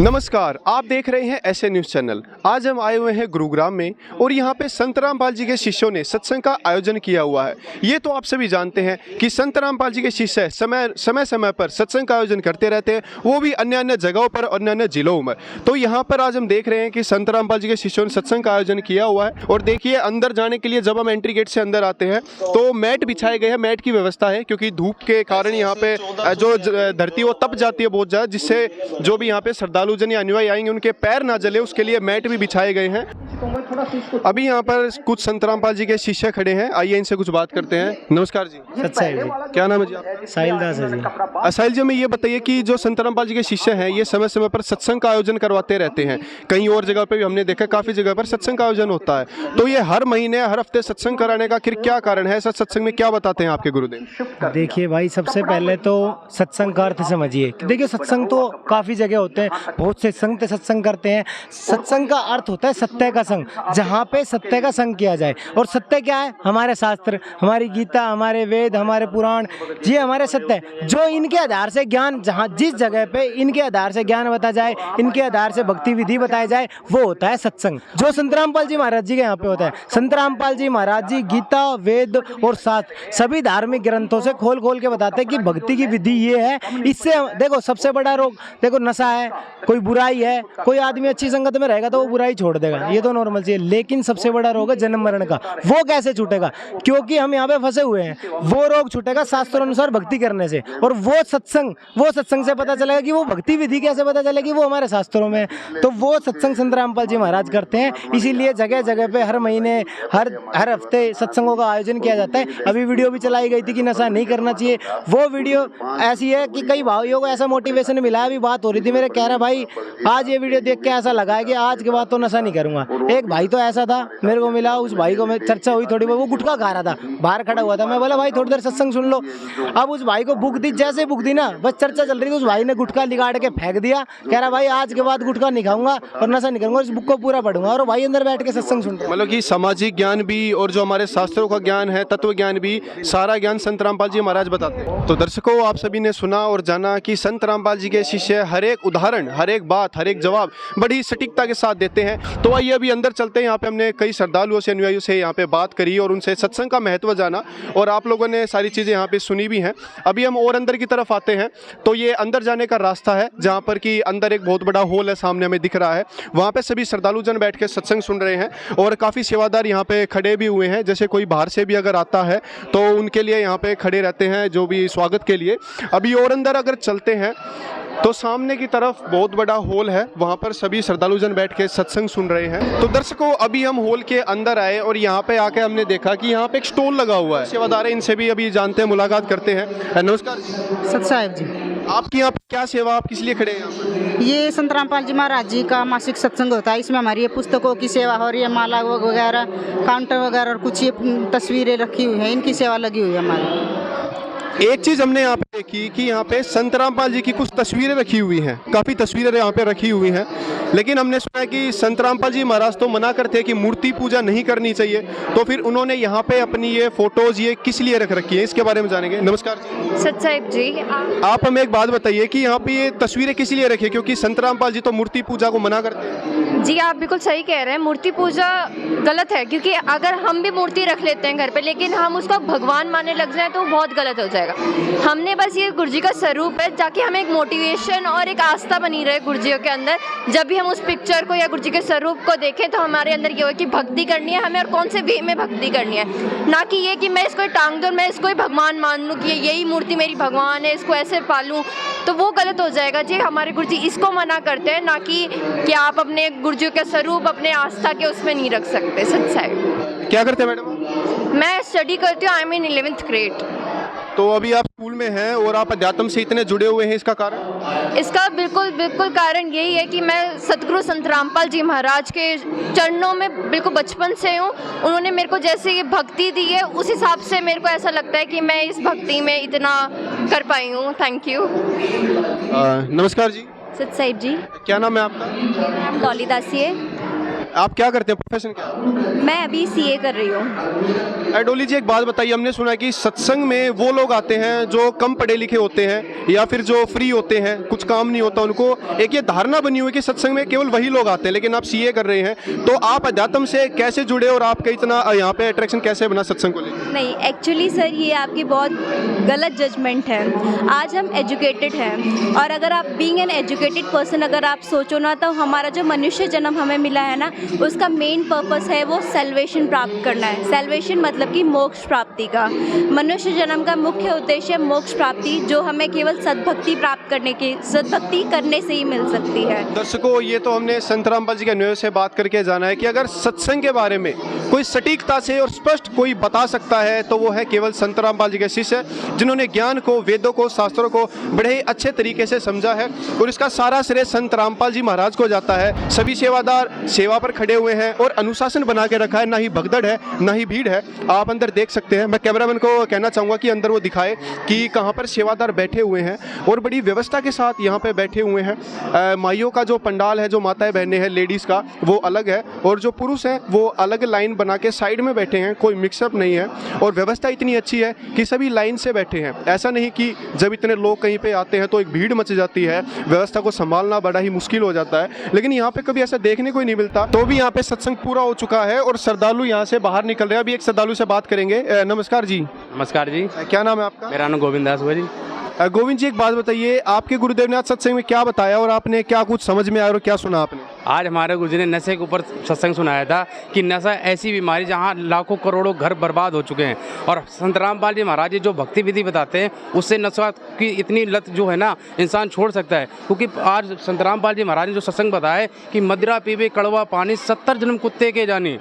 नमस्कार, आप देख रहे हैं ऐसे न्यूज़ चैनल। आज हम आए हुए हैं गुरुग्राम में और यहाँ पे संत रामपाल जी के शिष्यों ने सत्संग का आयोजन किया हुआ है। ये तो आप सभी जानते हैं कि संत रामपाल जी के शिष्य समय पर सत्संग का आयोजन करते रहते हैं, वो भी अन्य अन्य जगहों पर, अन्य अन्य जिलों में। तो यहाँ पर आज हम देख रहे हैं कि संत रामपाल जी के शिष्यों ने सत्संग का आयोजन किया हुआ है। और देखिए, अंदर जाने के लिए जब हम एंट्री गेट से अंदर आते हैं तो मैट बिछाए गए हैं, मैट की व्यवस्था है क्योंकि धूप के कारण यहाँ पे जो धरती वो तप जाती है बहुत ज़्यादा, जिससे जो भी यहाँ पे श्रद्धालु जन या अनुयायी आएंगे उनके पैर ना जले, उसके लिए मैट भी बिछाए गए हैं। अभी यहाँ पर कुछ संत रामपाल जी के शिष्य खड़े हैं, आइए इनसे कुछ बात करते हैं। नमस्कार जी। सत्साई जी। क्या नाम है जी आपका? साहिल दास है जी। साहिल जी, हमें ये बताइए कि जो संत रामपाल जी के शिष्य हैं ये समय समय पर सत्संग का आयोजन करवाते रहते हैं। कहीं और जगह पे भी हमने देखा, काफी जगह पर सत्संग का आयोजन होता है। तो ये हर महीने हर हफ्ते सत्संग कराने का फिर क्या कारण है? सत्संग में क्या बताते हैं आपके गुरुदेव? देखिए भाई, सबसे पहले तो सत्संग का अर्थ समझिए। देखिए, सत्संग तो काफ़ी जगह होते हैं, बहुत से संत सत्संग करते हैं। सत्संग का अर्थ होता है सत्य का संग, जहाँ पे सत्य का संग किया जाए। और सत्य क्या है? हमारे शास्त्र, हमारी गीता, हमारे वेद, हमारे पुराण, ये हमारे सत्य है। जो इनके आधार से ज्ञान, जहाँ जिस जगह पे इनके आधार से ज्ञान बता जाए, इनके आधार से भक्ति विधि बताया जाए, वो होता है सत्संग। जो संत रामपाल जी महाराज जी के यहाँ पे होता है। संत रामपाल जी महाराज जी गीता, वेद और शास्त्र सभी धार्मिक ग्रंथों से खोल खोल के बताते हैं कि भक्ति की विधि ये है। इससे देखो, सबसे बड़ा रोग देखो नशा है, कोई बुराई है। कोई आदमी अच्छी संगत में रहेगा तो वो बुराई छोड़ देगा, ये तो नॉर्मल चीज है। लेकिन सबसे बड़ा रोग है जन्म मरण का। वो कैसे छूटेगा? क्योंकि हम यहाँ पे फंसे हुए हैं। वो रोग छूटेगा शास्त्रोनुसार भक्ति करने से। और वो सत्संग से पता चलेगा कि वो भक्ति विधि कैसे पता चलेगी, वो हमारे शास्त्रों में। तो वो सत्संग संत रामपाल जी महाराज करते हैं। इसीलिए जगह जगह पे हर महीने हर हफ्ते सत्संगों का आयोजन किया जाता है। अभी वीडियो भी चलाई गई थी कि नशा नहीं करना चाहिए। वो वीडियो ऐसी है कि कई भाइयों को ऐसा मोटिवेशन मिला है। अभी बात हो रही थी, मेरे कह रहा भाई आज ये वीडियो देख के ऐसा लगा है कि आज के बाद तो नशा नहीं करूंगा। एक भाई तो ऐसा था, मेरे को मिला, उस भाई को मैं चर्चा हुई थोड़ी बहुत, वो गुटखा खा रहा था, बाहर खड़ा हुआ था। मैं बोला भाई थोड़ी देर सत्संग सुन लो। अब उस भाई को भूख दी, जैसे भूख दी ना, बस चर्चा चल रही थी, उस भाई ने गुटखा लिगाड़ के फेंक दिया। कह रहा भाई आज के बाद गुटखा नहीं खाऊंगा और नशा नहीं करूंगा, इस बुक को पूरा पढ़ूंगा। और भाई अंदर बैठ के सत्संग सुन रहा। मतलब कि सामाजिक ज्ञान भी और जो हमारे शास्त्रों का ज्ञान है, तत्व ज्ञान भी, सारा ज्ञान संत रामपाल जी महाराज बताते हैं। तो दर्शकों, आप सभी ने सुना और जाना कि संत रामपाल जी के शिष्य हर एक उदाहरण, हर एक बात, हर एक जवाब बड़ी सटीकता के साथ देते हैं। तो आइए अभी अंदर चलते हैं। यहाँ पे हमने कई श्रद्धालुओं से, अनुयायियों से यहाँ पे बात करी और उनसे सत्संग का महत्व जाना, और आप लोगों ने सारी चीज़ें यहाँ पे सुनी भी हैं। अभी हम और अंदर की तरफ आते हैं। तो ये अंदर जाने का रास्ता है, जहाँ पर कि अंदर एक बहुत बड़ा हॉल है, सामने हमें दिख रहा है। वहाँ पे सभी श्रद्धालु जन बैठ के सत्संग सुन रहे हैं और काफ़ी सेवादार यहाँ पे खड़े भी हुए हैं। जैसे कोई बाहर से भी अगर आता है तो उनके लिए यहाँ पे खड़े रहते हैं, जो भी स्वागत के लिए। अभी और अंदर अगर चलते हैं तो सामने की तरफ बहुत बड़ा हॉल है, वहाँ पर सभी श्रद्धालु जन बैठ के सत्संग सुन रहे हैं। तो दर्शकों, अभी हम हॉल के अंदर आए और यहाँ पे आके हमने देखा कि यहाँ पे एक स्टॉल लगा हुआ है। सेवादार, इनसे भी अभी जानते हैं, मुलाकात करते हैं। नमस्कार सत साहिब जी। आपकी यहाँ पे क्या सेवा, आप किस लिए खड़े हैं यहाँ पर? ये संत रामपाल जी महाराज जी का मासिक सत्संग होता है। इसमें हमारी ये पुस्तकों की सेवा हो रही है, माला वगैरह, काउंटर वगैरह, और कुछ ये तस्वीरें रखी हुई हैं, इनकी सेवा लगी हुई है हमारी। एक चीज हमने यहाँ पे देखी कि यहाँ पे संत रामपाल जी की कुछ तस्वीरें रखी हुई हैं, काफ़ी तस्वीरें यहाँ पे रखी हुई हैं। लेकिन हमने सुना है कि संत रामपाल जी महाराज तो मना करते हैं कि मूर्ति पूजा नहीं करनी चाहिए, तो फिर उन्होंने यहाँ पे अपनी ये फोटोज ये किस लिए रख रखी है, इसके बारे में जानेंगे। नमस्कार जी। सत साहिब जी। आप हमें एक बात बताइए कि यहाँ पे ये तस्वीरें किस लिए रखी है, क्योंकि संत रामपाल जी तो मूर्ति पूजा को मना करते हैं। जी, आप बिल्कुल सही कह रहे हैं। मूर्ति पूजा गलत है, क्योंकि अगर हम भी मूर्ति रख लेते हैं घर पे, लेकिन हम उसको भगवान मानने लग जाए तो वो बहुत गलत हो जाएगा। हमने बस ये गुरु जी का स्वरूप है, ताकि हमें एक मोटिवेशन और एक आस्था बनी रहे गुरु जी के अंदर। जब भी हम उस पिक्चर को या गुरु जी के स्वरूप को देखें तो हमारे अंदर ये हो कि भक्ति करनी है हमें, और कौन से वे में भक्ति करनी है, ना कि ये कि मैं इसको टांग दूँ, मैं इसको ही भगवान मान लूँ कि यही मूर्ति मेरी भगवान है, इसको ऐसे पालूँ, तो वो गलत हो जाएगा। जी, हमारे गुरु जी इसको मना करते हैं, ना कि आप अपने गुरु जी के स्वरूप अपने आस्था के उसमें नहीं रख सकते। सच साहिब। क्या करते हैं मैडम? मैं स्टडी करती हूँ, आई मीन 11th ग्रेड। तो अभी आप स्कूल में हैं और आप अध्यात्म से इतने जुड़े हुए हैं, इसका कारण? इसका बिल्कुल कारण यही है कि मैं सतगुरु संत रामपाल जी महाराज के चरणों में बिल्कुल बचपन से हूँ। उन्होंने मेरे को जैसे ये भक्ति दी है, उस हिसाब से मेरे को ऐसा लगता है कि मैं इस भक्ति में इतना कर पाई हूँ। Thank you. नमस्कार जी। सत साहिब जी। क्या नाम है आपका? नाम डॉली दासी है। आप क्या करते हैं, प्रोफेशन क्या है? मैं अभी सीए कर रही हूँ। डोली जी एक बात बताइए, हमने सुना है कि सत्संग में वो लोग आते हैं जो कम पढ़े लिखे होते हैं या फिर जो फ्री होते हैं, कुछ काम नहीं होता उनको। एक ये धारणा बनी हुई है कि सत्संग में केवल वही लोग आते हैं, लेकिन आप सीए कर रहे हैं, तो आप अध्यात्म से कैसे जुड़े और आपका इतना यहाँ पे अट्रैक्शन कैसे बना सत्संग को लेकर? नहीं, एक्चुअली सर ये आपकी बहुत गलत जजमेंट है। आज हम एजुकेटेड हैं, और अगर आप बीइंग एन एजुकेटेड पर्सन अगर आप सोचो ना, तो हमारा जो मनुष्य जन्म हमें मिला है ना, उसका मेन पर्पस है वो सेल्वेशन प्राप्त करना है। सेल्वेशन मतलब कि मोक्ष प्राप्ति का। मनुष्य जन्म का मुख्य उद्देश्य मोक्ष प्राप्ति, जो हमें केवल सद्भक्ति प्राप्त सद्भक्ति करने से ही मिल सकती है। दर्शकों, ये तो हमने संत रामपाल जी के अन्वय से बात करके जाना है कि अगर सत्संग के बारे में कोई सटीकता से और स्पष्ट कोई बता सकता है तो वो है केवल संत रामपाल जी के शिष्य, जिन्होंने ज्ञान को, वेदों को, शास्त्रों को बड़े ही अच्छे तरीके से समझा है, और इसका सारा श्रेय संत रामपाल जी महाराज को जाता है। सभी सेवादार सेवा पर खड़े हुए हैं और अनुशासन बना के रखा है, ना ही भगदड़ है ना ही भीड़ है। आप अंदर देख सकते हैं। मैं कैमरामैन को कहना चाहूँगा कि अंदर वो दिखाए कि कहाँ पर सेवादार बैठे हुए हैं और बड़ी व्यवस्था के साथ यहाँ पे बैठे हुए हैं। माइयों का जो पंडाल है, जो माताएं बहनें हैं, लेडीज़ का, वो अलग है, और जो पुरुष हैं वो अलग लाइन बना के साइड में बैठे हैं, कोई मिक्सअप नहीं है। और व्यवस्था इतनी अच्छी है कि सभी लाइन से बैठे हैं। ऐसा नहीं कि जब इतने लोग कहीं पे आते हैं तो एक भीड़ मच जाती है, व्यवस्था को संभालना बड़ा ही मुश्किल हो जाता है, लेकिन यहाँ पे कभी ऐसा देखने को ही नहीं मिलता। तो भी यहाँ पे सत्संग पूरा हो चुका है और श्रद्धालु यहाँ से बाहर निकल रहे हैं। अभी एक श्रद्धालु से बात करेंगे। नमस्कार जी। नमस्कार जी। क्या नाम है आपका? मेरा नाम गोविंद दास हुआ जी। गोविंद जी एक बात बताइए, आपके गुरुदेव ने आज सत्संग में क्या बताया और आपने क्या कुछ समझ में आया और क्या सुना आपने? आज हमारे गुरुजी ने नशे के ऊपर सत्संग सुनाया था कि नशा ऐसी बीमारी जहाँ लाखों करोड़ों घर बर्बाद हो चुके हैं, और संत रामपाल जी महाराज जी जो भक्ति विधि बताते हैं उससे नशा की इतनी लत जो है ना इंसान छोड़ सकता है। क्योंकि आज संत रामपाल जी महाराज ने जो सत्संग बताया है कि मदिरा पीवे कड़वा पानी 70 जन्म कुत्ते के जानी,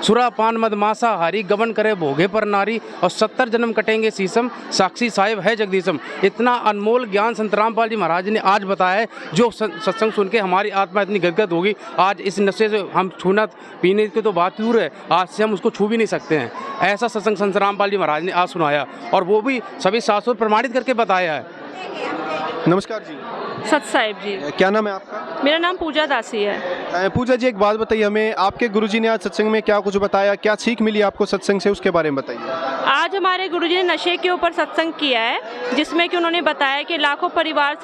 सुरा पान मदमासा हारी गबन करे भोगे पर नारी, और 70 जन्म कटेंगे शीशम साक्षी साहिब है जगदीशम। इतना अनमोल ज्ञान संत रामपाल जी महाराज ने आज बताया है, जो सत्संग सुन के हमारी आत्मा इतनी गदगद होगी। आज इस नशे से हम छूना पीने की तो बात दूर है, आज से हम उसको छू भी नहीं सकते हैं। ऐसा सत्संग संत रामपाल जी महाराज ने आज सुनाया, और वो भी सभी शास्त्रों प्रमाणित करके बताया है। नमस्कार जी। सत साहिब जी। क्या नाम है आपका? मेरा नाम पूजा दासी है। पूजा जी एक बात बताइए हमें, आपके गुरुजी ने आज सत्संग में क्या कुछ बताया, क्या सीख मिली आपको सत्संग से, उसके बारे में बताइए। आज हमारे गुरुजी ने नशे के ऊपर सत्संग किया है, जिसमें कि उन्होंने बताया कि लाखों परिवार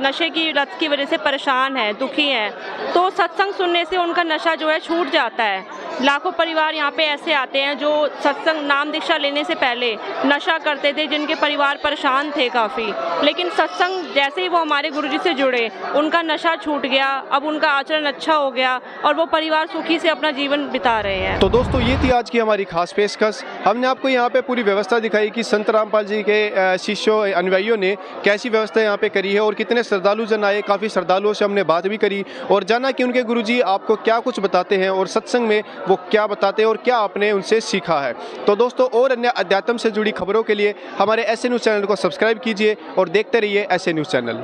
नशे की लत की वजह से परेशान है, दुखी हैं, तो सत्संग सुनने से उनका नशा जो है छूट जाता है। लाखों परिवार यहाँ पे ऐसे आते हैं जो सत्संग नाम दीक्षा लेने से पहले नशा करते थे, जिनके परिवार परेशान थे काफ़ी, लेकिन सत्संग जैसे ही वो हमारे गुरुजी से जुड़े उनका नशा छूट गया, अब उनका आचरण अच्छा हो गया और वो परिवार सुखी से अपना जीवन बिता रहे हैं। तो दोस्तों ये थी आज की हमारी खास पेशकश। हमने आपको यहाँ पे पूरी व्यवस्था दिखाई कि संत रामपाल जी के शिष्यों अनुयायियों ने कैसी व्यवस्था यहाँ पे करी है और कितने श्रद्धालु जन आए। काफ़ी श्रद्धालुओं से हमने बात भी करी और जाना कि उनके गुरुजी आपको क्या कुछ बताते हैं और सत्संग में वो क्या बताते हैं और क्या आपने उनसे सीखा है। तो दोस्तों और अन्य अध्यात्म से जुड़ी खबरों के लिए हमारे ऐसे न्यूज़ चैनल को सब्सक्राइब कीजिए और देखते रहिए ऐसे न्यूज़ चैनल।